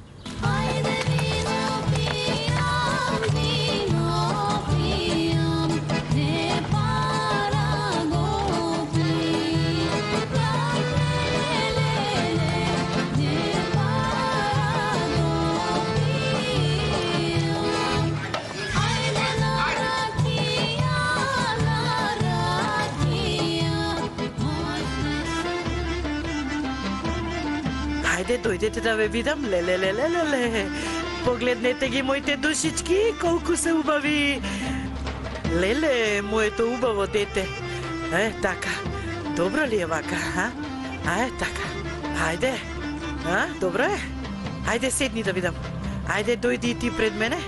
Ајде, дојдете да ве видам. Леле. Погледнете ги моите душички, колку се убави. Леле, моето убаво дете. Така. Добро ли е вака, така. Ајде. Добро е? Ајде, седни да видам. Ајде, дојди и ти пред мене.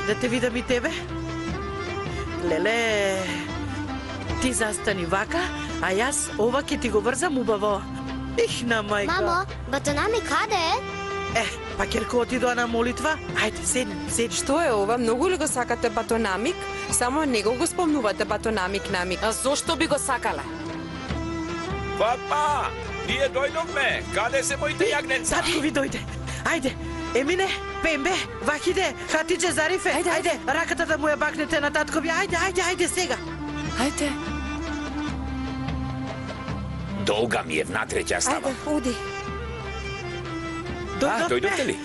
И да те видам и тебе. Леле. Ти застани вака, а јас ова ќе ти го врзам убаво. Их на мајка.
Мамо, батонами каде е?
Па Керко отидоа на молитва. Ајде, седни.
Што е ова? Многу ли го сакате батонамик? Само не го спомнувате батонамик.
А зошто би го сакале?
Фатма, ние дојдовме. Каде се моите јагненца?
Татко ви дојде. Ајде, Емине, Пембе, Вахиде, Хатидже, Зарифе. Ајде, раката да му ја бакнете на татко ви. Ајде сега.
Ајде.
Долга ми е внатре ќе става.
Оди.
Дојдовте ли?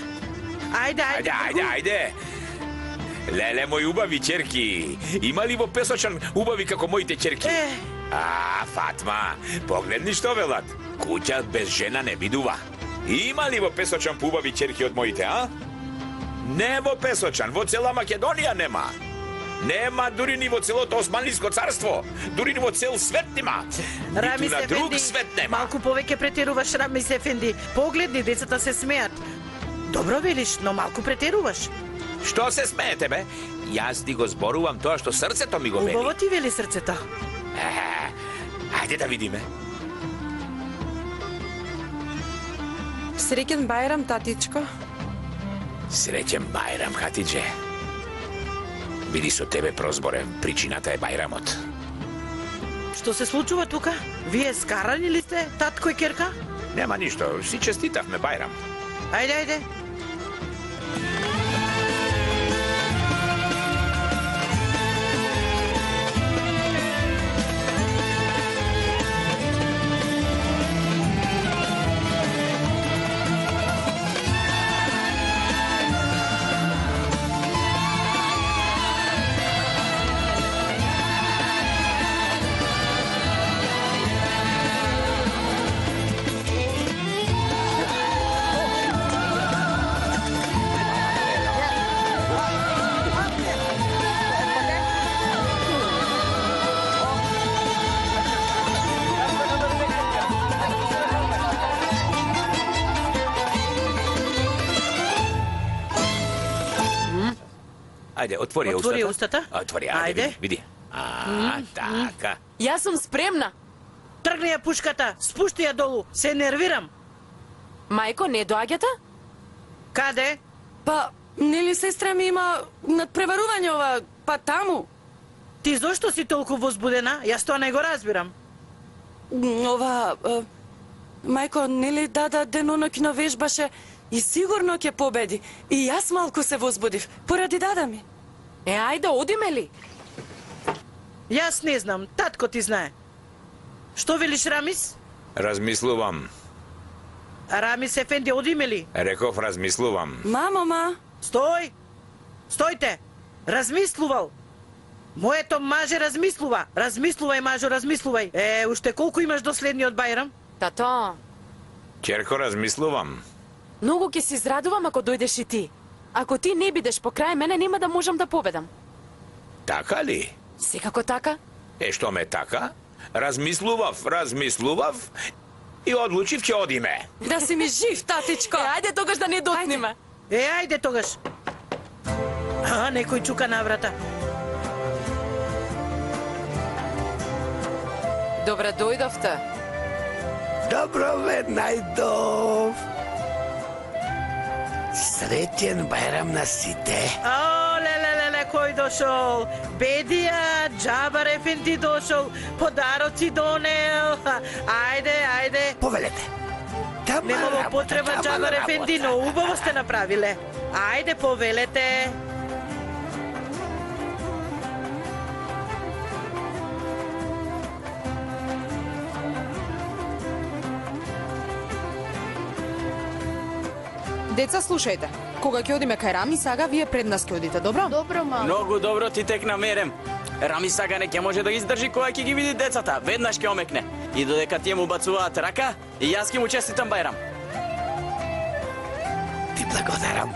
Ајде.
Леле, мои убави черки. Има ли во Песочан убави како моите черки? Фатма, погледни што велат. Куќа без жена не бидува. Има ли во Песочан убави черки од моите, а? Не во Песочан, во цела Македонија нема. Нема дури ни во целото Османлиско царство. Дури ни во цел свет нема.
Рамис
Ниту на друг
Ефенди,
свет нема.
малку повеќе претеруваш, Рамис Ефенди. Погледни, децата се смеат. Добро велиш, но малку претеруваш.
Што се смеете, бе? Јас ти го зборувам тоа што срцето ми го вели.
Убаво ти вели срцето.
Ајде да видиме.
Среќен Бајрам, татичко.
Среќен Бајрам, Хатидже. Биди со тебе прозборев, причината е Бајрамот.
Што се случува тука? Вие скарани ли сте, татко и Керка?
Нема ништо, си честитавме Бајрам.
Ајде.
Ајде, отвори устата. Отвори, ајде, види. Така.
Јас сум спремна.
Тргни ја пушката, спушти ја долу, се нервирам.
Мајко, не доаѓате?
Каде?
Па, нели сестра ми има надпреварување ова, па таму.
Ти зошто си толку возбудена? Јас тоа не го разбирам.
Ова, мајко, нели дада деноноќно вежбаше и сигурно ќе победи. И јас малку се возбудив, поради дада ми.
Ајде, одиме ли?
Јас не знам, татко ти знае. Што велиш, Рамис?
Размислувам.
Рамис Ефенди, одиме ли?
Реков размислувам.
Мама.
Стојте! Размислувал! Моето маже размислува! Размислувај, мажо, размислувај! Уште колку имаш до следниот Бајрам?
Тато.
Черко, размислувам.
Многу ќе се израдувам ако дојдеш и ти. Ако ти не бидеш покрај мене, нема да можам да победам.
Така ли?
Секако така.
Што ме така? Размислував и одлучив ќе одиме.
Да си ми жив, татичко.
Ајде тогаш да не дотниме.
Ајде тогаш. Некој чука на врата.
Добре дојдовте.
Добро ве најдов. Среќен Бајрам на сите.
Леле, кој дошол? Бедија, Џабар Ефенди дошол, подароци донел. Ајде.
Повелете.
Немало потреба, Џабар Ефенди, но убаво сте направиле. Ајде, повелете.
Деца, слушајте. Кога ќе одиме кај Рами, сага вие пред нас ќе одите, добро?
Добро, мамо.
Многу добро ти текна, Мерем. Рами сага не ќе може да ги издржи кога ќе ги види децата. Веднаш ќе омекне. И додека тие му бацуваат рака, и јас ќе му честитам Бајрам.
Ти благодарам.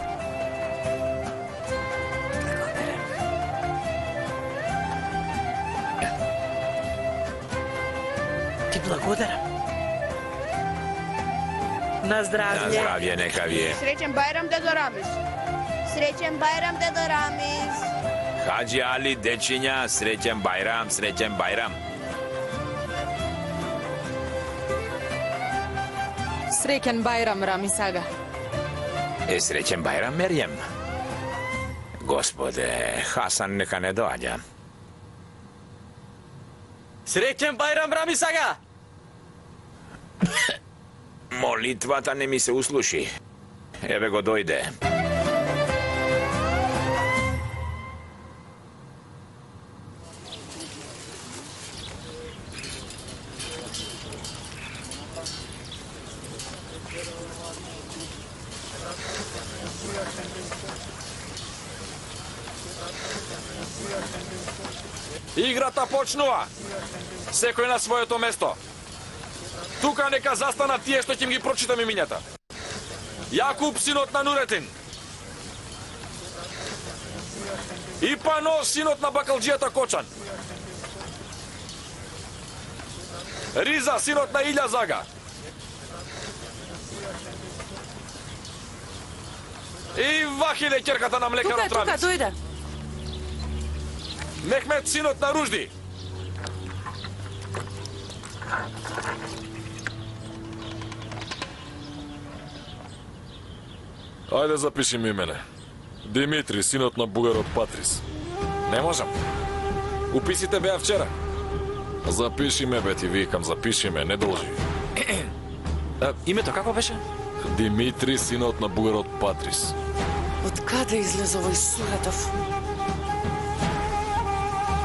Ти благодарам. На здравје.
На здравје, нека ви е.
Среќен Бајрам, дедо Рамис. Среќен Бајрам, дедо Рамис.
Хаджи Али, дечиња, среќен Бајрам.
Srećan Bajram, Rami Saga.
Srećen Bajram, Merjem. Gospode, Hasan neka ne dođa.
Srećen Bajram, Rami Saga!
Molitvata ne mi se usluši. Ebe go dojde.
Играта почнува. Секој на своето место. Тука нека застанат тие што ќе ги прочитам имињата. Јакуб, синот на Нуретин. Ипано, синот на бакалџијата Кочан. Риза, синот на Илја Зага. И Вахиле, ќерката на млекарот Рамис.
Тука, дојде.
Мехмет, синот на Ружди. Ајде запиши ми имене. Димитри, синот на бугарот Патрис. Не можам. Уписите беа вчера. Запиши ме, бе, ти викам, запиши ме, не должи.
Името како беше?
Димитри, синот на бугарот Патрис.
Од каде излезе овој Суретов?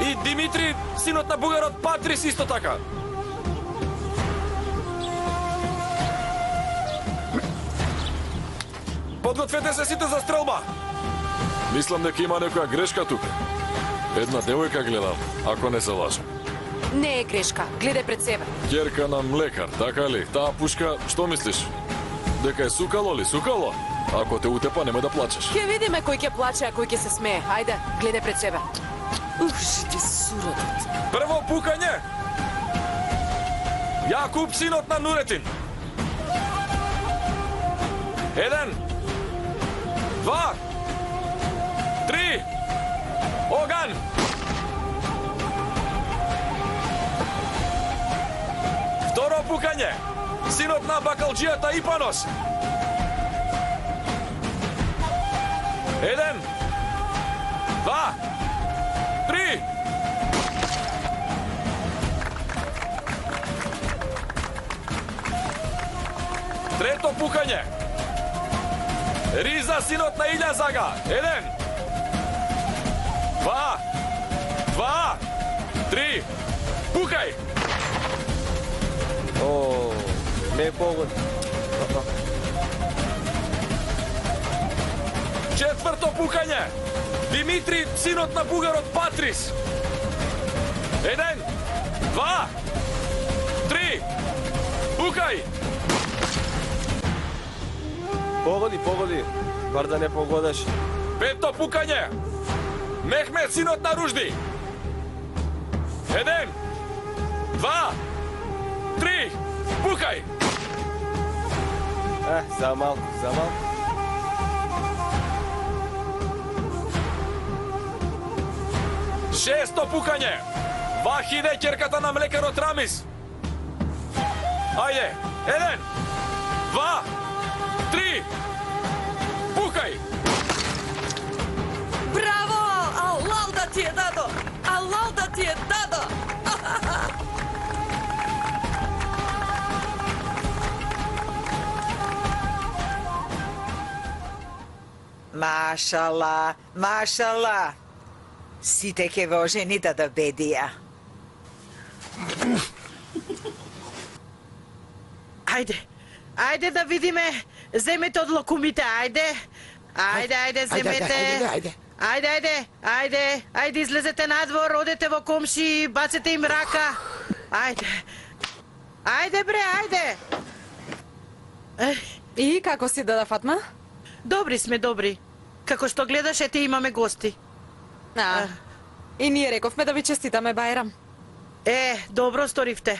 И Димитри, синот на бугарот Патрис исто така. Подгответе се сите за стрелба. Мислам дека има некоја грешка тука. Една девојка гледам, ако не се лажам.
Не е грешка, гледај пред себе.
Ќерка на млекар, така ли? Таа пушка, што мислиш? Дека е сукало ли? Сукало? Ако те утепа, немој да плачеш.
Ќе видиме кој ќе плаче, а кој ќе се смее. Ајде, гледај пред себе.
Ти Суретот.
Прво пукање. Јакуб, синот на Нуретин. 1, 2, 3, оган! Второ пукање, синот на бакалџијата Ипанос. 1, 2, 3. Трето пукање. Риза, синот на Илја Зага. 1, 2, 3. Пукај!
О, не погоди.
Четврто пукање. Димитри, синот на бугарот Патрис. 1, 2, 3. Пукај!
Погоди. Бар да не погодаш.
Пето пукање. Мехмет, синот на Ружди. 1, 2, 3. Пукај!
За малку.
Шесто пукање. Вахиде, ќерката на млекарот Рамис. Ајде. 1, 2, 3. Пукај!
Браво! Аллах да ти е дадо! Аллах да ти е дадо!
Машала. Сите ке во жените да бедија.
Ајде да видиме. Земете од локумите, ајде, земете. Ајде, излезете надвор, одете во комши, бацете им рака. Ајде, ајде.
И како си, Дада Фатма?
Добри сме. Како што гледаш, ете имаме гости.
И ние рековме да ви честитаме Бајрам.
Добро сторивте.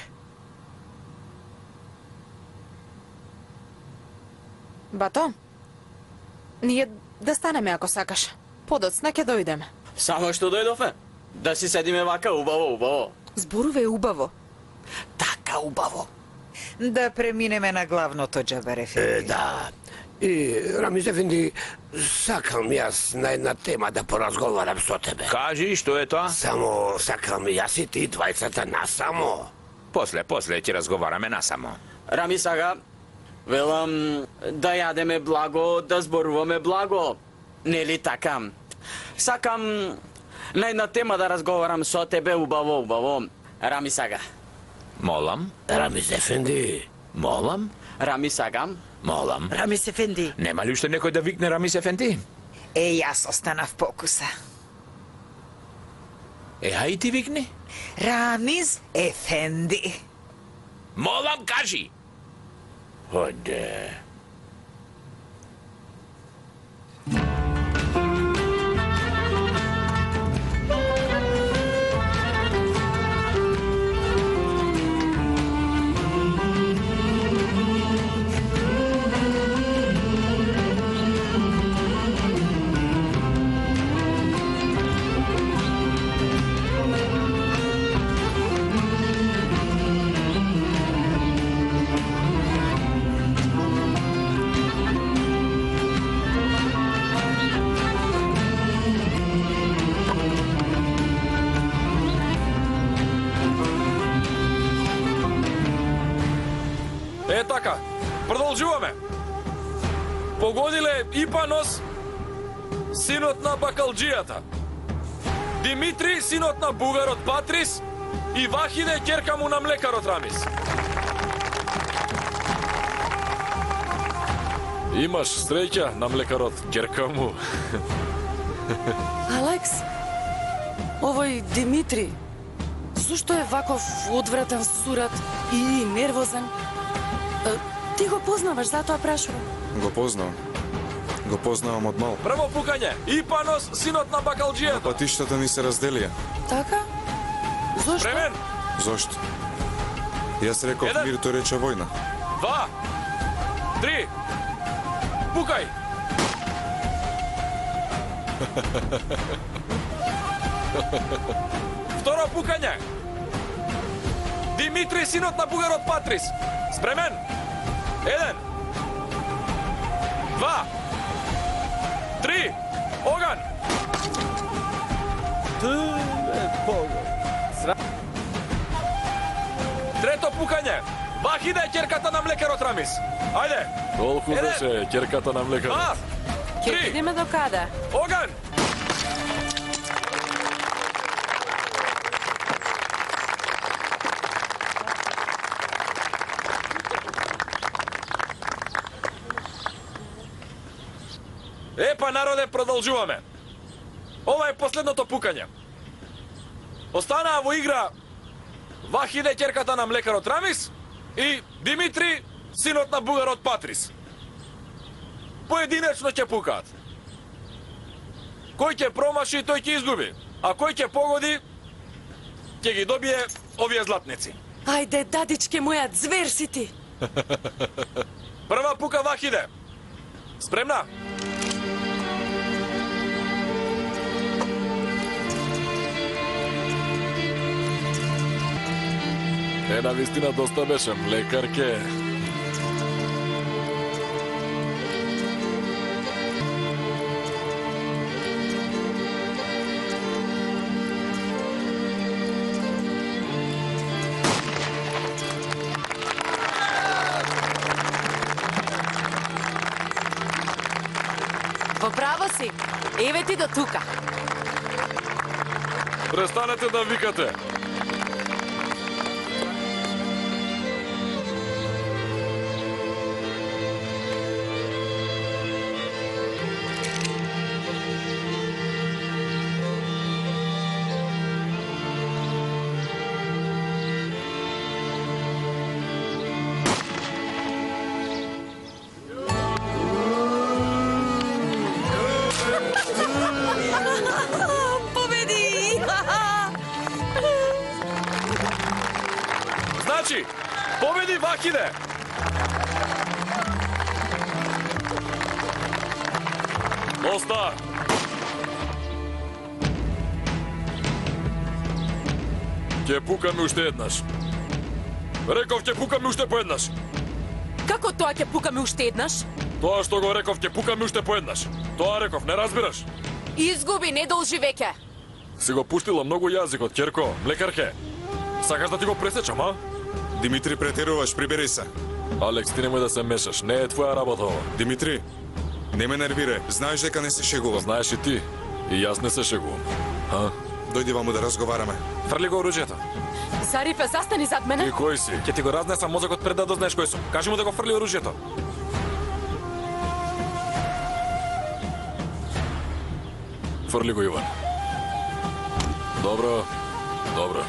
Бато, ние да станеме ако сакаш. Подоцна ќе дојдеме.
Само што дојдовме. Да си седиме вака убаво.
Зборуве убаво.
Така убаво.
Да преминеме на главното, Джабар Ефенди.
Да. И, Рамиз Ефенди, сакам јас на една тема да поразговарам со тебе.
Кажи, што е тоа?
Само сакам јас и ти двајцата насамо.
После ќе разговараме насамо.
Рами сага, велам да јадеме благо, да зборуваме благо. Нели така? Сакам на една тема да разговарам со тебе убаво. Рами сага.
Молам?
Рамиз Ефенди.
Молам?
Рами сага.
Молам.
Рамис Ефенди.
Нема ли уште некој да викне Рамис Ефенди?
Јас останав покуса.
Ај ти викни.
Рамиз Ефенди.
Молам, кажи.
Оде.
Е така, продолжуваме. Погодиле Ипанос, синот на бакалџијата, Димитри, синот на бугарот Патрис и Вахиде, ќерка му на млекарот Рамис. Имаш среќа на млекарот, ќерка му.
Алекс, овој Димитри, зошто е ваков одвратен сурат и нервозен? Ти го познаваш, затоа прашувам.
Го познавам. Го познавам од мал.
Прво пукање, Ипанос, синот на бакалџијата.
Патиштата ни се разделија.
Така? Зошто?
Премен!
Зошто? Јас реков
Еден.
мир, тој рече војна.
2, 3, пукај! Второ пукање! Димитри, синот на бугарот Патрис. Спремен! 1, 2, 3, оган! Трето пукање! Вахиде, ќерката на млекарот Рамис. Ајде! Толку беше ќерката на млекарот. 2,
Ќе видиме до каде.
оган! Епа, народе, продолжуваме. Ова е последното пукање. Останаа во игра Вахиде, ќерката на млекарот Рамис и Димитри, синот на бугарот Патрис. Поединечно ќе пукаат. Кој ќе промаши, тој ќе изгуби. А кој ќе погоди, ќе ги добие овие златници.
Ајде, дадичке моја, звер си ти.
Прва пука Вахиде. Спремна? На вистина доста беше млекарке.
Во право си. Еве ти до тука.
Престанете да викате.
Победи!
Значи, победи Вахиде! Доста! Ќе пукаме уште еднаш. Реков ќе пукаме уште поеднаш.
Како тоа ќе пукаме уште еднаш?
Тоа што го реков ќе пукаме уште поеднаш. Тоа реков, не разбираш?
Изгуби, не должи веќе.
Си го пуштила многу јазикот, ќерко, млекарке. Сакаш да ти го пресечам, а?
Димитри, претеруваш, прибери се.
Алекс, ти немој да се мешаш, не е твоја работа ова.
Димитри, не ме нервире, знаеш дека не се шегувам.
Знаеш и ти, и јас не се шегувам. А?
Дојди ваму да разговараме.
Фрли го оружјето.
Зарифе, застани зад
И
мене.
кој си? Ќе ти го разнесам мозокот пред да дознаеш кој сум. Кажи му да го фрли оружјето. Фрли го, Иван. Добро, добро.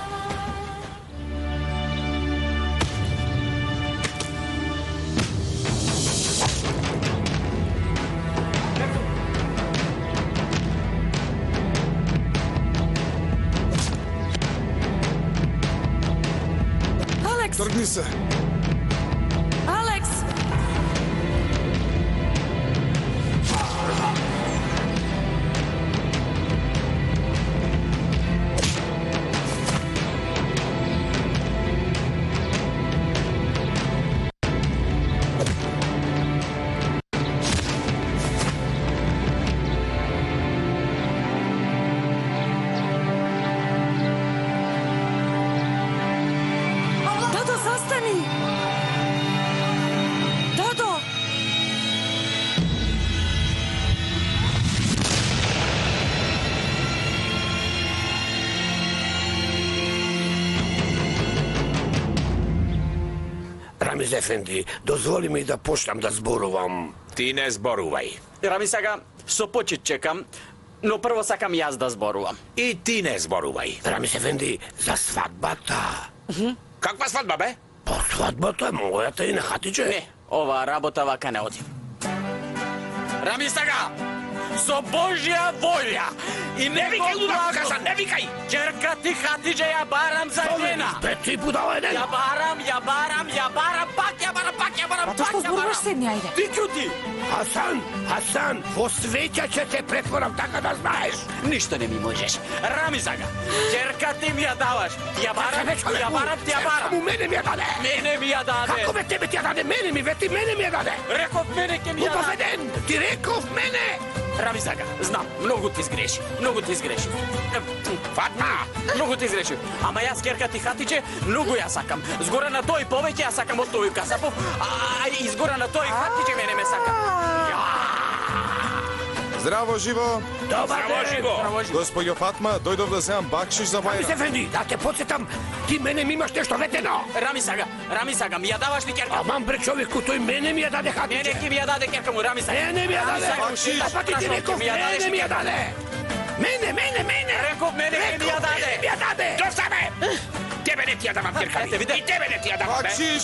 Алекс!
Тргни се.
Алекс! Дадо, застани! Дадо!
Рамиз Ефенди, дозволи ми да почнам да зборувам.
Ти не зборувај.
Рами сага, со почит чекам, но прво сакам јас да зборувам.
И ти не зборувај.
Рамиз Ефенди, за свадбата.
Каква свадба, бе?
По свадбата е мојата и на Хатидже.
Не, оваа работа вака не оди. Рами сага, со Божја волја и
Не викај, лудак, кажа, не викај!
Ќерка ти Хатидже ја барам за жена.
Бе, ти будала еден.
Ја барам, пак ја барам.
Зато што зборуваш седни, ајде.
Ти ќути.
Хасан, во свеќа ќе те претворам, така да знаеш.
Ништо не ми можеш. Рами сага, ќерка ти ми ја даваш. Ти ја барам.
Само мене ми ја даде.
Мене ми ја даде.
Како бе тебе ти ја даде? Мене ми ја даде.
Реков мене ќе ми ја
Глупав
даде.
еден, ти реков мене.
Рами сага, знам, многу ти сгреши.
Фатма!
Многу ти изрешив. Ама јас ќерка ти Хатидже, многу ја сакам. Згора на тој повеќе ја сакам од тој Касапов, а и згора на тој Хатидже мене ме сака.
Здраво, живо.
Добар ден.
Госпоѓо Фатма, дојдов да земам бакшиш за
Рамиз
бајрам.
Ефенди, да те подсетам, ти мене ми имаш нешто ветено.
Рами сага, ми ја даваш ли ќерка?
Аман бре човеку, тој мене ми ја даде Хатидже.
Мене ќе ми ја даде ќерка му, Рами сага.
Мене ми ја даде.
Бакшиш.
А па ти реков, мене ми ја даде. Мене.
Реков мене ќе ми ја даде.
Мене ми ја даде.
Доставе! Тебе не ти ја давам, ќерка ми. И тебе не ти ја давам, бе.
Бакшиш.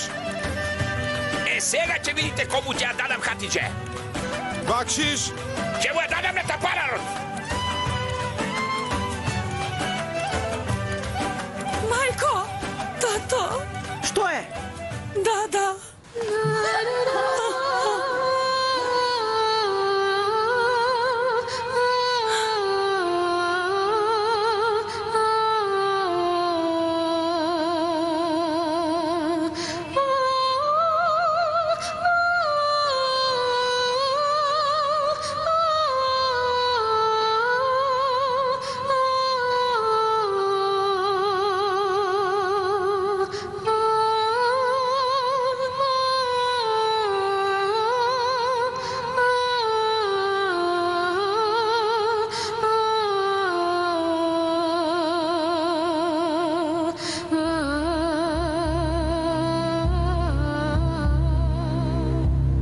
Е, сега ќе видите кому ќе ја дадам Хатидже.
Бакшиш.
Ќе му ја дадам на тапарарот.
Мајко! Тато!
Што е?
Да.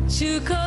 Çıkar